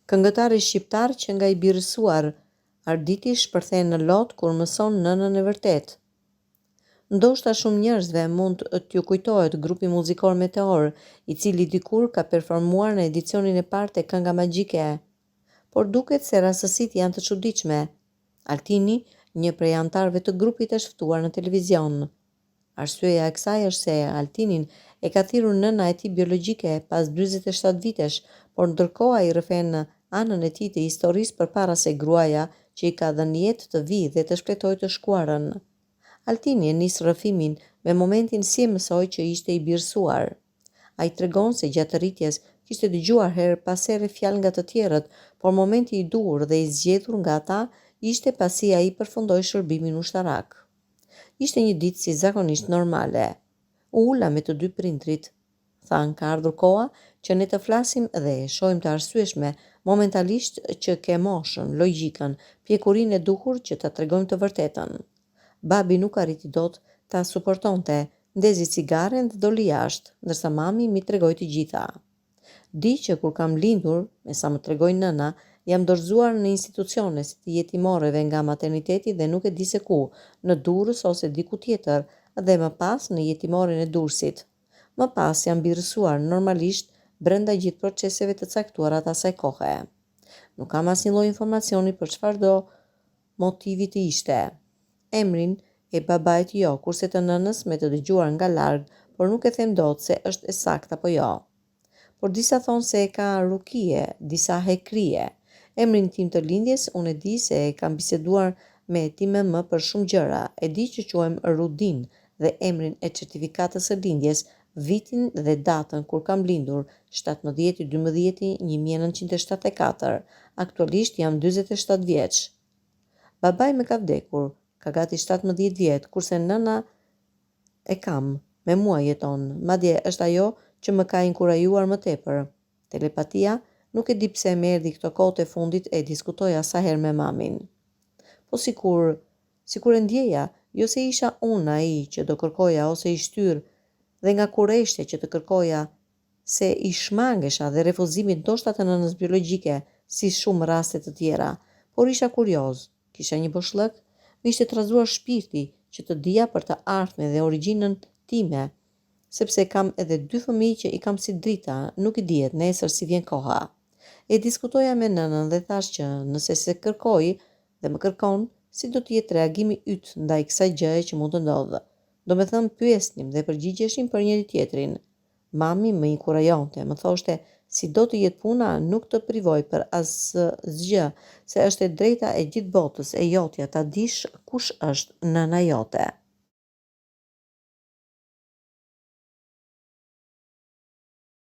Këngëtari shqiptar që nga i birësuar, Arditi shpërthen në lot kur mëson nënën e vërtet. Ndoshta shumë njerëzve mund t'ju kujtohet grupi muzikor Meteor, i cili dikur ka performuar në edicionin e parë të Kënga Magjike. Por duket se rastësitë janë të çuditshme. Altini, një prej anëtarëve të grupit, është ftuar në televizion. Arsyeja e kësaj është se Altinin e ka thirrur nëna e tij biologjike pas 47 vitesh, por ndërkohë ai rrëfen anën e tij të historisë përpara se gruaja që i ka dhënë jetë të vijë dhe të shpletojë të shkuarën. Altini e nis rrëfimin me momentin si e mësoi që ishte i birësuar. Ai tregon se gjatë rritjes kishte dëgjuar her pas here fjalë nga të tjerët, por momenti i dur dhe i zgjedhur nga ata ishte pasi ai përfundoi shërbimin ushtarak. Ishte një ditë si zakonisht normale. U ula me të dy prindrit. Than, ka ardhur koha që ne të flasim dhe e shohim të arsyeshme momentalisht që ke moshën, logjikën, pjekurinë e duhur që ta tregojmë të vërtetën. Babi nuk arriti dot ta suportonte, ndezi cigaren dhe doli jashtë, ndërsa mami mi tregoi të gjitha. Di që kur kam lindur, me sa më tregoi nëna, jam dorëzuar në institucione si të jetimoreve nga materniteti dhe nuk e di se ku, në Durrës ose diku tjetër, dhe më pas në jetimoren e Durrësit. Më pas jam birësuar normalisht brenda gjithë proceseve të caktuara të asaj kohe. Nuk kam asnjë lloj informacioni për çfarëdo motivi të ishte. Emrin e babait jo, kurse të nënës me të dëgjuar nga larg, por nuk e them dot se është e saktë apo jo. Por disa thonë se e ka Rukie, disa Hekrie. Emrin tim të lindjes unë e di se e kam biseduar me TMM për shumë gjëra. E di që quhem Rudin dhe emrin e certifikatës së lindjes, vitin dhe datën kur kam lindur, 17/12/1974. Aktualisht jam 47 vjeç. Babai më ka vdekur, ka gati 17 vjet, kurse nëna e kam, me mua jeton, madje është ajo që më ka inkurajuar më tepër. Telepatia, nuk e di pse më erdhi këto kohët e fundit e diskutoja sa herë me mamin. Po sikur e ndjeja, jo se isha unë ai që do kërkoja ose i shtyr, dhe nga kurreshte që të kërkoja se i shmangesha dhe refuzimit ndoshta të nënës biologjike, si shumë raste të tjera, por isha kurioz, kisha një boshllëk, më ishte trazuar shpirti që të dija për të ardhmen dhe origjinën time, sepse kam edhe 2 fëmijë që i kam si drita, nuk i dihet nesër si vjen koha. E diskutoja me nënën dhe thash që nëse se kërkoj dhe më kërkon, si do të jetë reagimi yt ndaj kësaj gjëje që mund të ndodhë. Do me thënë pyesnim dhe përgjigjeshim për njëri tjetrin. Mami më inkurajonte, më thoshte si do të jetë puna, nuk të privoj për asgjë, se është e drejta e gjithë botës e jotja ta dish kush është nëna jote.